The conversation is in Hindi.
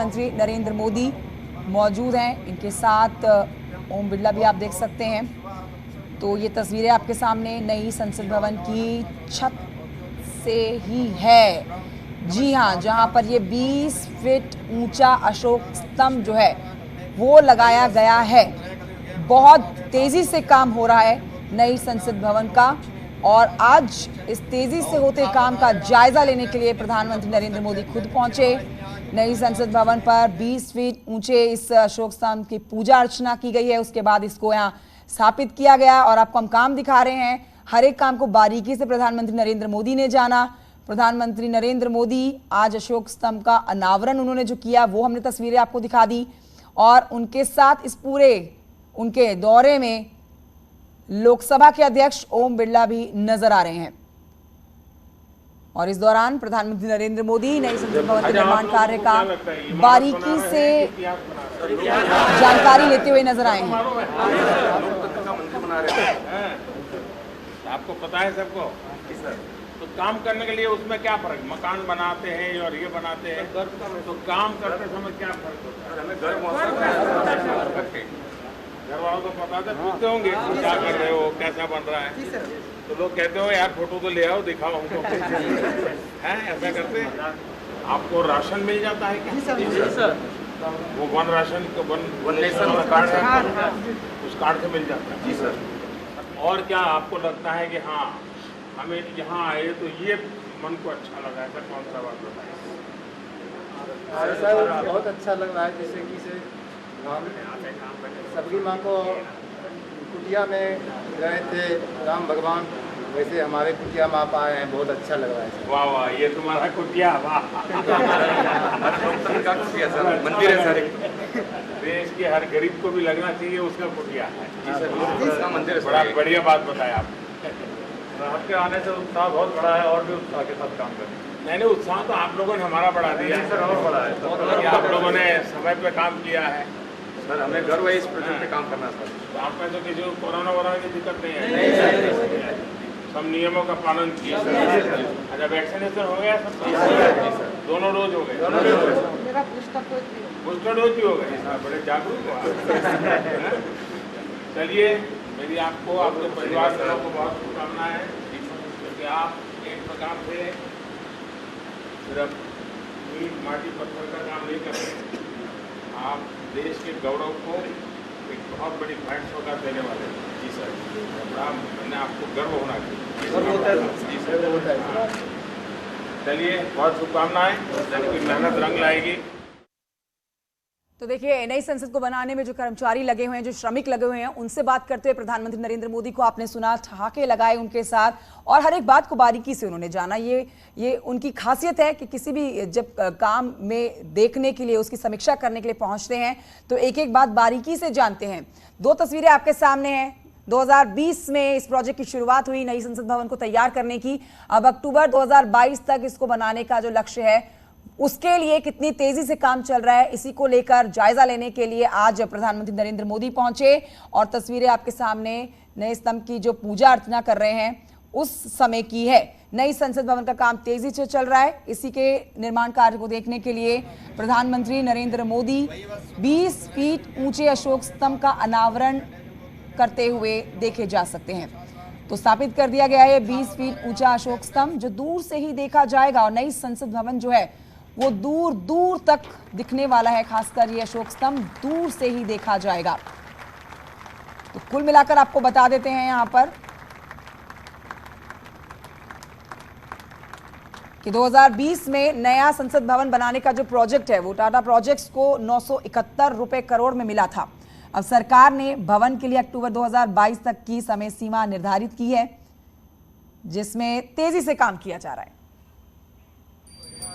मंत्री नरेंद्र मोदी मौजूद हैं, इनके साथ ओम बिरला भी आप देख सकते हैं। तो ये तस्वीरें आपके सामने नई संसद भवन की छत से ही है। जी हाँ, जहां पर ये 20 फीट ऊंचा अशोक स्तंभ जो है वो लगाया गया है। बहुत तेजी से काम हो रहा है नई संसद भवन का, और आज इस तेजी से होते काम का जायजा लेने के लिए प्रधानमंत्री नरेंद्र मोदी खुद पहुंचे। नई संसद भवन पर 20 फीट ऊंचे इस अशोक स्तंभ की पूजा अर्चना की गई है। उसके बाद इसको यहाँ स्थापित किया गया और आपको हम काम दिखा रहे हैं। हर एक काम को बारीकी से प्रधानमंत्री नरेंद्र मोदी ने जाना। प्रधानमंत्री नरेंद्र मोदी आज अशोक स्तंभ का अनावरण उन्होंने जो किया वो हमने तस्वीरें आपको दिखा दी, और उनके साथ इस पूरे उनके दौरे में लोकसभा के अध्यक्ष ओम बिरला भी नजर आ रहे हैं। और इस दौरान प्रधानमंत्री नरेंद्र मोदी नई संसद भवन के निर्माण कार्य का बारीकी से जानकारी लेते हुए नजर आए हैं। आपको पता है सबको, तो काम करने के लिए उसमें क्या फर्क, मकान बनाते हैं और ये बनाते हैं, तो काम करते समय क्या फर्क होता है? घर वालों को पता था, पूछते होंगे क्या कर रहे हो, कैसा बन रहा है, तो लोग कहते हो यार फोटो तो ले आओ, दिखाओ हमको है, ऐसा करते हैं। आपको राशन मिल जाता है क्या? जी सर, वो one ration one nation card है, उस कार्ड से मिल जाता है। जी सर। और क्या आपको लगता है कि हाँ हमें यहाँ आए तो ये मन को अच्छा लगा, ऐसा कौन सा बात बताए? सर बहुत अच्छा लग रहा है, जैसे कि से सबकी माँ को कुटिया में गए थे राम भगवान, वैसे हमारे कुटिया में आप आए हैं, बहुत अच्छा लग रहा है। वाह वाह, ये तुम्हारा कुटिया, वाह मंदिर है सर, देश के हर गरीब को भी लगना चाहिए उसका कुटिया है। जी सर, मंदिर, बड़ा बढ़िया बात बताया आप। आपके आने से उत्साह बहुत बड़ा है, और भी उत्साह के साथ काम करें। नहीं, उत्साह तो आप लोगों ने हमारा बढ़ा दिया है सर, और बड़ा है। आप लोगों ने समय पे काम किया है सर, हमें गर्व है इस प्रोजेक्ट पे काम करना सर। तो आप में तो किसी को कोरोना वोरोना की दिक्कत नहीं है? सब नियमों का पालन किया। अच्छा, वैक्सीनेशन हो गया सब? दोनों डोज हो गए? मेरा बूस्टर डोज भी हो गए? बड़े जागरूक हो। चलिए, मेरी आपको, आपके परिवार वालों को बहुत शुभकामनाएं हैं, क्योंकि आप एक प्रकार से सिर्फ ईंट माटी पत्थर का काम नहीं कर रहे, आप देश के गौरव को एक बहुत बड़ी भेंट सौगात देने वाले हैं। जी सर, बड़ा मैंने आपको गर्व होना चाहिए। चलिए, बहुत शुभकामनाएं, आपकी मेहनत रंग लाएगी। तो देखिए, नई संसद को बनाने में जो कर्मचारी लगे हुए हैं, जो श्रमिक लगे हुए हैं, उनसे बात करते हुए प्रधानमंत्री नरेंद्र मोदी को आपने सुना, ठहाके लगाए उनके साथ और हर एक बात को बारीकी से उन्होंने जाना। ये उनकी खासियत है कि किसी भी जब काम में देखने के लिए, उसकी समीक्षा करने के लिए पहुंचते हैं तो एक एक बात बारीकी से जानते हैं। दो तस्वीरें आपके सामने हैं। 2020 में इस प्रोजेक्ट की शुरुआत हुई नई संसद भवन को तैयार करने की। अब अक्टूबर 2022 तक इसको बनाने का जो लक्ष्य है, उसके लिए कितनी तेजी से काम चल रहा है, इसी को लेकर जायजा लेने के लिए आज प्रधानमंत्री नरेंद्र मोदी पहुंचे। और तस्वीरें आपके सामने नए स्तंभ की जो पूजा अर्चना कर रहे हैं उस समय की है। नई संसद भवन का काम तेजी से चल रहा है। इसी के निर्माण कार्य को देखने के लिए प्रधानमंत्री नरेंद्र मोदी 20 फीट ऊंचे अशोक स्तंभ का अनावरण करते हुए देखे जा सकते हैं। तो स्थापित कर दिया गया है 20 फीट ऊंचा अशोक स्तंभ, जो दूर से ही देखा जाएगा। और नई संसद भवन जो है वो दूर दूर तक दिखने वाला है। खासकर ये अशोक स्तंभ दूर से ही देखा जाएगा। तो कुल मिलाकर आपको बता देते हैं यहां पर कि 2020 में नया संसद भवन बनाने का जो प्रोजेक्ट है वो टाटा प्रोजेक्ट्स को 971 रुपए करोड़ में मिला था। अब सरकार ने भवन के लिए अक्टूबर 2022 तक की समय सीमा निर्धारित की है, जिसमें तेजी से काम किया जा रहा है।